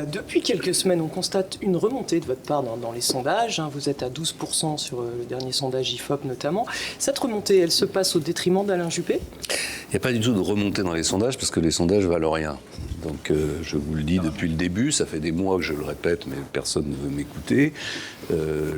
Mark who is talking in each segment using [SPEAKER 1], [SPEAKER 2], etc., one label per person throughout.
[SPEAKER 1] Depuis quelques semaines, on constate une remontée de votre part dans les sondages. Vous êtes à 12% sur le dernier sondage IFOP notamment. Cette remontée, elle se passe au détriment d'Alain Juppé ?
[SPEAKER 2] Il n'y a pas du tout de remontée dans les sondages parce que les sondages valent rien. Donc je vous le dis depuis le début, ça fait des mois que je le répète, mais personne ne veut m'écouter.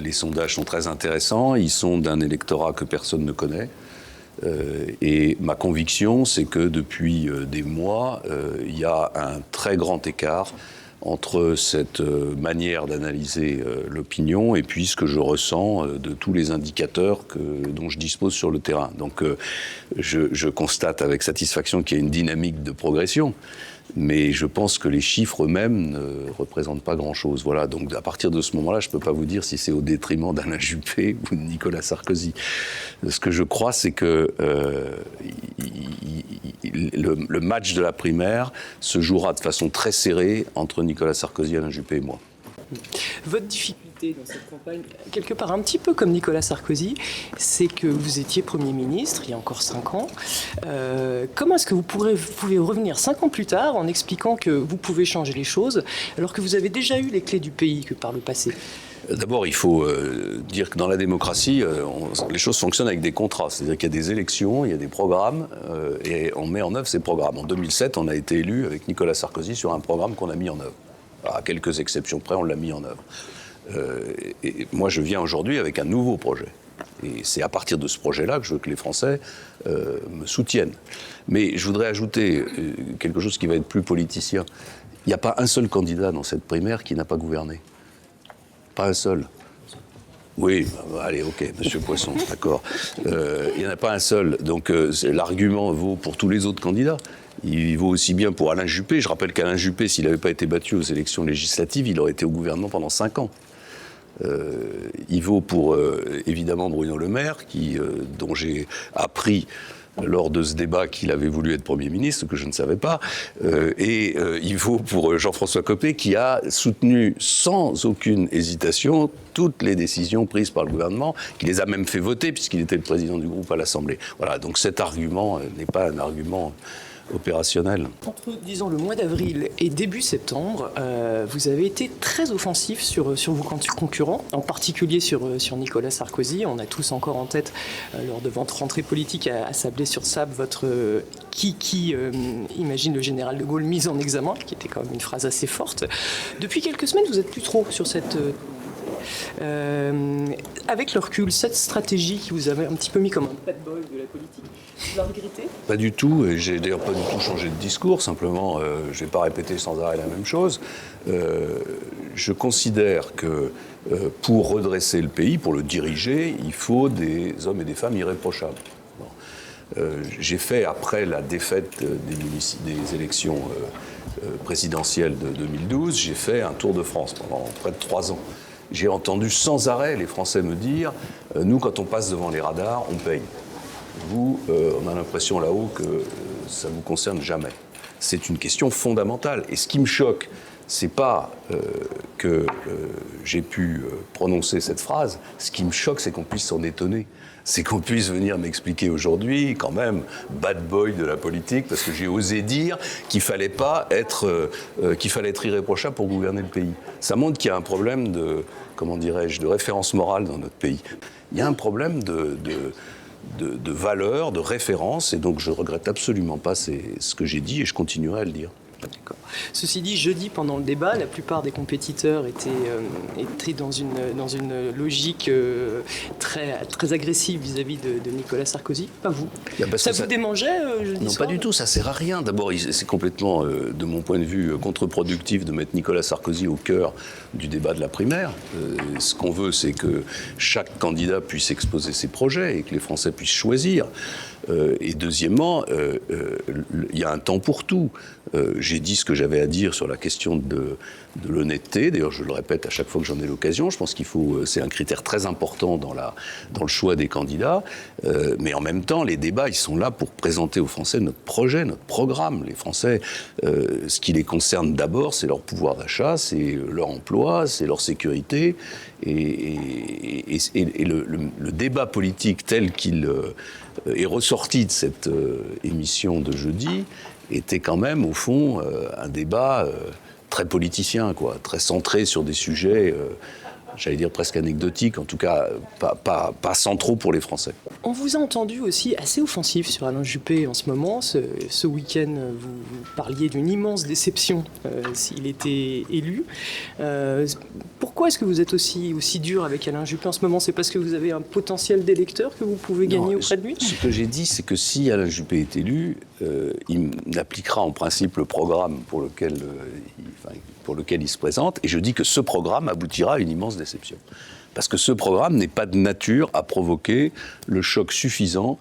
[SPEAKER 2] Les sondages sont très intéressants, ils sont d'un électorat que personne ne connaît. Et ma conviction, c'est que depuis des mois, il y a un très grand écart entre cette manière d'analyser l'opinion et puis ce que je ressens de tous les indicateurs dont je dispose sur le terrain. Donc je constate avec satisfaction qu'il y a une dynamique de progression, mais je pense que les chiffres eux-mêmes ne représentent pas grand-chose. Voilà, donc à partir de ce moment-là, je ne peux pas vous dire si c'est au détriment d'Alain Juppé ou de Nicolas Sarkozy. Ce que je crois, c'est que le match de la primaire se jouera de façon très serrée entre Nicolas Sarkozy, Alain Juppé et moi.
[SPEAKER 1] Votre difficulté dans cette campagne, quelque part un petit peu comme Nicolas Sarkozy, c'est que vous étiez Premier ministre il y a encore 5 ans. Comment est-ce que vous pouvez revenir 5 ans plus tard en expliquant que vous pouvez changer les choses alors que vous avez déjà eu les clés du pays que par le passé ?
[SPEAKER 2] D'abord, il faut dire que dans la démocratie, les choses fonctionnent avec des contrats. C'est-à-dire qu'il y a des élections, il y a des programmes, et on met en œuvre ces programmes. En 2007, on a été élu avec Nicolas Sarkozy sur un programme qu'on a mis en œuvre. À quelques exceptions près, on l'a mis en œuvre. Et moi, je viens aujourd'hui avec un nouveau projet. Et c'est à partir de ce projet-là que je veux que les Français me soutiennent. Mais je voudrais ajouter quelque chose qui va être plus politicien. Il n'y a pas un seul candidat dans cette primaire qui n'a pas gouverné. Pas un seul. Oui, allez, ok, Monsieur Poisson, d'accord. Il n'y en a pas un seul. Donc l'argument vaut pour tous les autres candidats. Il vaut aussi bien pour Alain Juppé. Je rappelle qu'Alain Juppé, s'il n'avait pas été battu aux élections législatives, il aurait été au gouvernement pendant 5 ans. Il vaut pour, évidemment, Bruno Le Maire, dont j'ai appris lors de ce débat qu'il avait voulu être Premier ministre, que je ne savais pas. Et il vaut pour Jean-François Copé, qui a soutenu sans aucune hésitation toutes les décisions prises par le gouvernement, qui les a même fait voter, puisqu'il était le président du groupe à l'Assemblée. Voilà, donc cet argument n'est pas un argument opérationnel.
[SPEAKER 1] Entre, disons, le mois d'avril et début septembre, vous avez été très offensif sur vos concurrents, en particulier sur Nicolas Sarkozy. On a tous encore en tête, lors de votre rentrée politique à Sablé-sur-Sable, votre qui imagine le général de Gaulle mise en examen, qui était quand même une phrase assez forte. Depuis quelques semaines, vous n'êtes plus trop sur cette... avec le recul, cette stratégie qui vous avait un petit peu mis comme un bad boy de la politique, vous la regrettez ?
[SPEAKER 2] Pas du tout, et j'ai d'ailleurs pas du tout changé de discours, simplement je ne vais pas répéter sans arrêt la même chose. Je considère que pour redresser le pays, pour le diriger, il faut des hommes et des femmes irréprochables. Bon. J'ai fait, après la défaite des élections présidentielles de 2012, j'ai fait un tour de France pendant près de 3 ans. J'ai entendu sans arrêt les Français me dire « Nous, quand on passe devant les radars, on paye. Vous, on a l'impression là-haut que ça ne vous concerne jamais. » C'est une question fondamentale. Et ce qui me choque, c'est pas que j'ai pu prononcer cette phrase. Ce qui me choque, c'est qu'on puisse s'en étonner. C'est qu'on puisse venir m'expliquer aujourd'hui, quand même, bad boy de la politique, parce que j'ai osé dire qu'il fallait être irréprochable pour gouverner le pays. Ça montre qu'il y a un problème de référence morale dans notre pays. Il y a un problème de valeur, de référence, et donc je regrette absolument pas ce que j'ai dit, et je continuerai à le dire.
[SPEAKER 1] D'accord. Ceci dit, jeudi, pendant le débat, la plupart des compétiteurs étaient dans une logique très, très agressive vis-à-vis de Nicolas Sarkozy. Pas vous. Ça vous démangeait jeudi soir ?
[SPEAKER 2] Non, pas du tout, ça sert à rien. D'abord, c'est complètement, de mon point de vue, contre-productif de mettre Nicolas Sarkozy au cœur du débat de la primaire. Ce qu'on veut, c'est que chaque candidat puisse exposer ses projets et que les Français puissent choisir. Et deuxièmement, il y a un temps pour tout. J'ai dit ce que j'avais à dire sur la question de l'honnêteté. D'ailleurs, je le répète à chaque fois que j'en ai l'occasion. Je pense c'est un critère très important dans le choix des candidats. Mais en même temps, les débats, ils sont là pour présenter aux Français notre projet, notre programme. Les Français, ce qui les concerne d'abord, c'est leur pouvoir d'achat, c'est leur emploi, c'est leur sécurité. Et le débat politique tel qu'il est ressorti de cette émission de jeudi était quand même, au fond, un débat très politicien, quoi, très centré sur des sujets, j'allais dire presque anecdotiques, en tout cas pas centraux pour les Français.
[SPEAKER 1] On vous a entendu aussi assez offensif sur Alain Juppé en ce moment. Ce week-end, vous parliez d'une immense déception s'il était élu. Pourquoi est-ce que vous êtes aussi dur avec Alain Juppé en ce moment? C'est parce que vous avez un potentiel d'électeur que vous pouvez gagner auprès de lui?
[SPEAKER 2] Ce que j'ai dit, c'est que si Alain Juppé est élu, il appliquera en principe le programme pour lequel il se présente, et je dis que ce programme aboutira à une immense déception. Parce que ce programme n'est pas de nature à provoquer le choc suffisant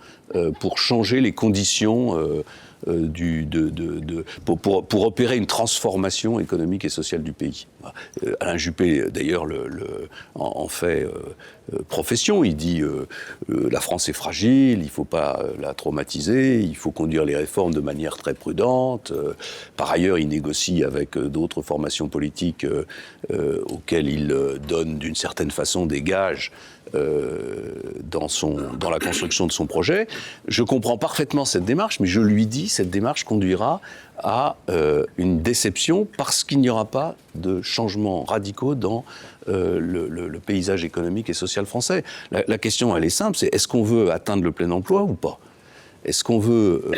[SPEAKER 2] pour changer les conditions pour opérer une transformation économique et sociale du pays. Alain Juppé, d'ailleurs, en fait profession. Il dit la France est fragile, il ne faut pas la traumatiser, il faut conduire les réformes de manière très prudente. Par ailleurs, il négocie avec d'autres formations politiques auxquelles il donne d'une certaine façon des gages dans la construction de son projet. Je comprends parfaitement cette démarche, mais je lui dis, cette démarche conduira à une déception parce qu'il n'y aura pas de changements radicaux dans le paysage économique et social français. La question, elle est simple, c'est est-ce qu'on veut atteindre le plein emploi ou pas ? Est-ce qu'on veut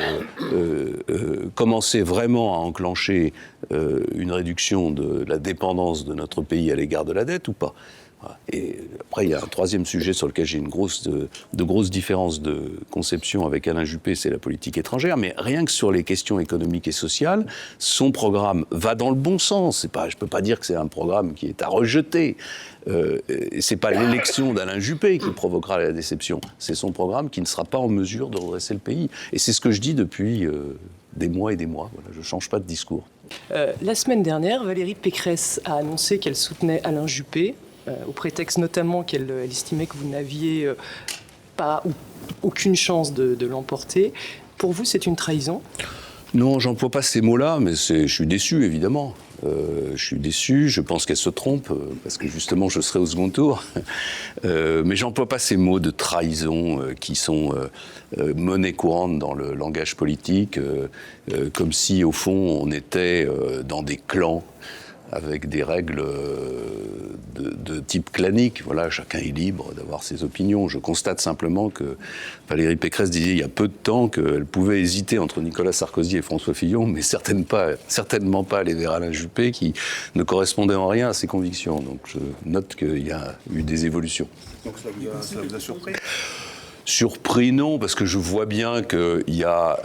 [SPEAKER 2] commencer vraiment à enclencher une réduction de la dépendance de notre pays à l'égard de la dette ou pas ? Et après, il y a un troisième sujet sur lequel j'ai de grosses différences de conception avec Alain Juppé, c'est la politique étrangère. Mais rien que sur les questions économiques et sociales, son programme va dans le bon sens. Je ne peux pas dire que c'est un programme qui est à rejeter. C'est pas l'élection d'Alain Juppé qui provoquera la déception. C'est son programme qui ne sera pas en mesure de redresser le pays. Et c'est ce que je dis depuis des mois et des mois. Voilà, je ne change pas de discours.
[SPEAKER 1] La semaine dernière, Valérie Pécresse a annoncé qu'elle soutenait Alain Juppé. Au prétexte notamment qu'elle estimait que vous n'aviez pas ou aucune chance de l'emporter. Pour vous, c'est une trahison ?
[SPEAKER 2] Non, j'emploie pas ces mots-là, mais je suis déçu, évidemment. Je suis déçu, je pense qu'elle se trompe, parce que justement, je serai au second tour. Mais j'emploie pas ces mots de trahison qui sont monnaie courante dans le langage politique, comme si, au fond, on était dans des clans, avec des règles de type clanique. Voilà, chacun est libre d'avoir ses opinions. Je constate simplement que Valérie Pécresse disait il y a peu de temps qu'elle pouvait hésiter entre Nicolas Sarkozy et François Fillon, mais certainement pas aller vers Alain Juppé, qui ne correspondait en rien à ses convictions. Donc je note qu'il y a eu des évolutions.
[SPEAKER 3] Donc ça vous a surpris ?
[SPEAKER 2] Surpris, non, parce que je vois bien qu'il y a,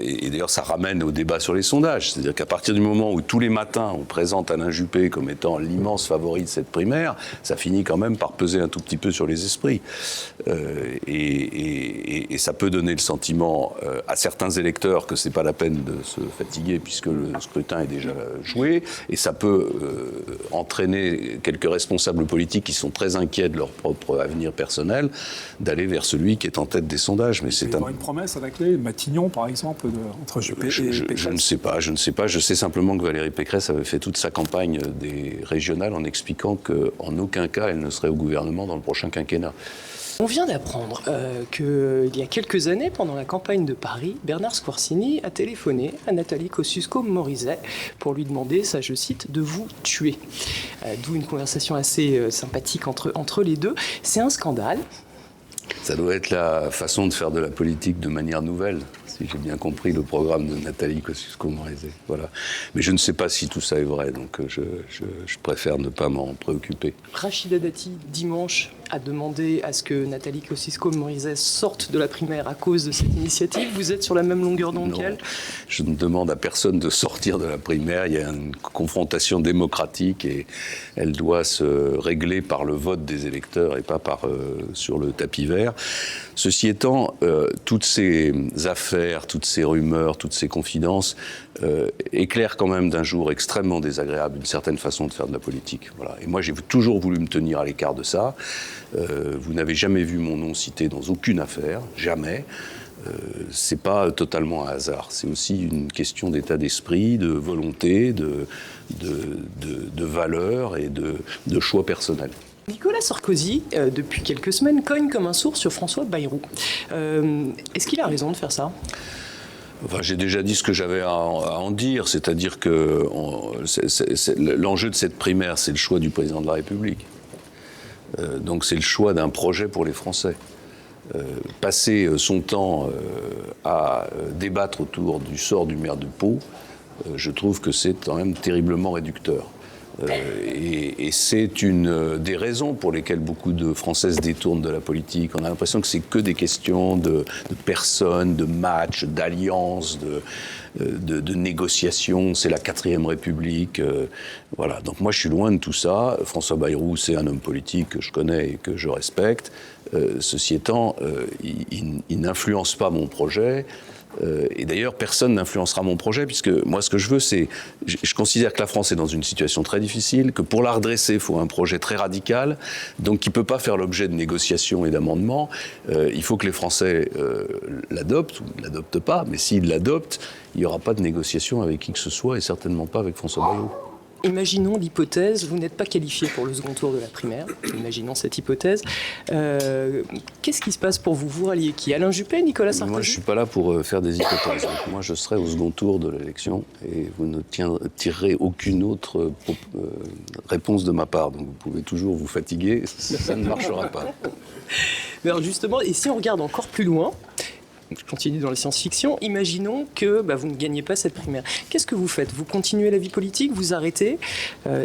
[SPEAKER 2] et d'ailleurs ça ramène au débat sur les sondages, c'est-à-dire qu'à partir du moment où tous les matins on présente Alain Juppé comme étant l'immense favori de cette primaire, ça finit quand même par peser un tout petit peu sur les esprits. Et ça peut donner le sentiment à certains électeurs que c'est pas la peine de se fatiguer puisque le scrutin est déjà joué, et ça peut entraîner quelques responsables politiques qui sont très inquiets de leur propre avenir personnel d'aller vers celui qui est en tête des sondages. Mais c'est
[SPEAKER 3] il y aura une promesse à la clé, Matignon par exemple, entre Juppé et Pécresse. Je ne sais pas. Je sais simplement que Valérie Pécresse avait fait toute sa campagne des régionales en expliquant qu'en aucun cas elle ne serait au gouvernement dans le prochain quinquennat.
[SPEAKER 1] On vient d'apprendre qu'il y a quelques années, pendant la campagne de Paris, Bernard Squarcini a téléphoné à Nathalie Kosciusko-Morizet pour lui demander, ça je cite, de vous tuer. D'où une conversation assez sympathique entre les deux. C'est un scandale.
[SPEAKER 2] Ça doit être la façon de faire de la politique de manière nouvelle, si j'ai bien compris le programme de Nathalie Kosciusko-Morizet. Voilà. Mais je ne sais pas si tout ça est vrai, donc je préfère ne pas m'en préoccuper.
[SPEAKER 1] Rachida Dati, dimanche, a demandé à ce que Nathalie Kosciusko-Morizet sorte de la primaire à cause de cette initiative. Vous êtes sur la même longueur d'onde qu'elle ?
[SPEAKER 2] Je ne demande à personne de sortir de la primaire. Il y a une confrontation démocratique et elle doit se régler par le vote des électeurs et pas sur le tapis vert. Ceci étant, toutes ces affaires, toutes ces rumeurs, toutes ces confidences éclairent quand même d'un jour extrêmement désagréable une certaine façon de faire de la politique. Voilà. Et moi, j'ai toujours voulu me tenir à l'écart de ça. Vous n'avez jamais vu mon nom cité dans aucune affaire, jamais. C'est pas totalement un hasard. C'est aussi une question d'état d'esprit, de volonté, de valeurs et de choix personnels.
[SPEAKER 1] Nicolas Sarkozy, depuis quelques semaines, cogne comme un sourd sur François Bayrou. Est-ce qu'il a raison de faire ça ?
[SPEAKER 2] Enfin, j'ai déjà dit ce que j'avais à en dire, c'est-à-dire que l'enjeu de cette primaire, c'est le choix du président de la République. Donc c'est le choix d'un projet pour les Français. Passer son temps à débattre autour du sort du maire de Pau, je trouve que c'est quand même terriblement réducteur. Et c'est une des raisons pour lesquelles beaucoup de Français se détournent de la politique. On a l'impression que c'est que des questions de personnes, de matchs, d'alliances, de négociations. C'est la 4e République. Voilà. Donc moi, je suis loin de tout ça. François Bayrou, c'est un homme politique que je connais et que je respecte. Ceci étant, il n'influence pas mon projet. Et d'ailleurs, personne n'influencera mon projet, puisque moi, ce que je veux, c'est... Je considère que la France est dans une situation très difficile, que pour la redresser, il faut un projet très radical, donc qui ne peut pas faire l'objet de négociations et d'amendements. Il faut que les Français l'adoptent, ou ne l'adoptent pas, mais s'ils l'adoptent, il n'y aura pas de négociation avec qui que ce soit, et certainement pas avec François Bayrou.
[SPEAKER 1] Imaginons l'hypothèse, vous n'êtes pas qualifié pour le second tour de la primaire, imaginons cette hypothèse. Qu'est-ce qui se passe pour vous? Vous ralliez qui? Alain Juppé, Nicolas Sarkozy?
[SPEAKER 2] Moi, je ne suis pas là pour faire des hypothèses. Donc, moi, je serai au second tour de l'élection et vous ne tirerez aucune autre réponse de ma part. Donc vous pouvez toujours vous fatiguer, ça ne marchera pas.
[SPEAKER 1] Mais alors justement, et si on regarde encore plus loin, je continue dans la science-fiction, imaginons que vous ne gagnez pas cette primaire. Qu'est-ce que vous faites? Vous continuez la vie politique, vous arrêtez,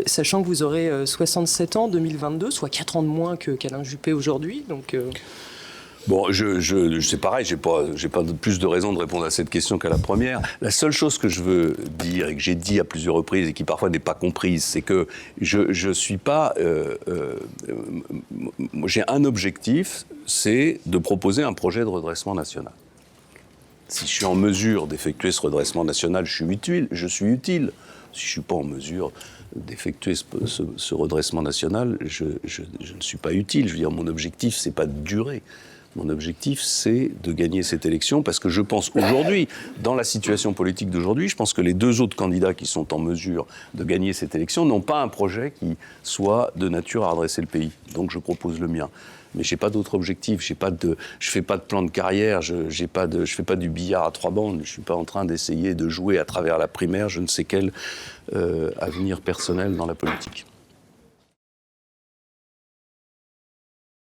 [SPEAKER 1] sachant que vous aurez 67 ans en 2022, soit 4 ans de moins qu'Alain Juppé aujourd'hui. Donc,
[SPEAKER 2] Bon, c'est pareil, j'ai pas plus de raison de répondre à cette question qu'à la première. La seule chose que je veux dire et que j'ai dit à plusieurs reprises et qui parfois n'est pas comprise, c'est que je suis pas... j'ai un objectif, c'est de proposer un projet de redressement national. Si je suis en mesure d'effectuer ce redressement national, je suis utile. Si je ne suis pas en mesure d'effectuer ce redressement national, je ne suis pas utile. Je veux dire, mon objectif, ce n'est pas de durer. Mon objectif, c'est de gagner cette élection parce que je pense aujourd'hui, dans la situation politique d'aujourd'hui, je pense que les 2 autres candidats qui sont en mesure de gagner cette élection n'ont pas un projet qui soit de nature à redresser le pays. Donc je propose le mien. Mais je n'ai pas d'autre objectif, je ne fais pas de plan de carrière, je ne fais pas du billard à 3 bandes, je ne suis pas en train d'essayer de jouer à travers la primaire je ne sais quel avenir personnel dans la politique.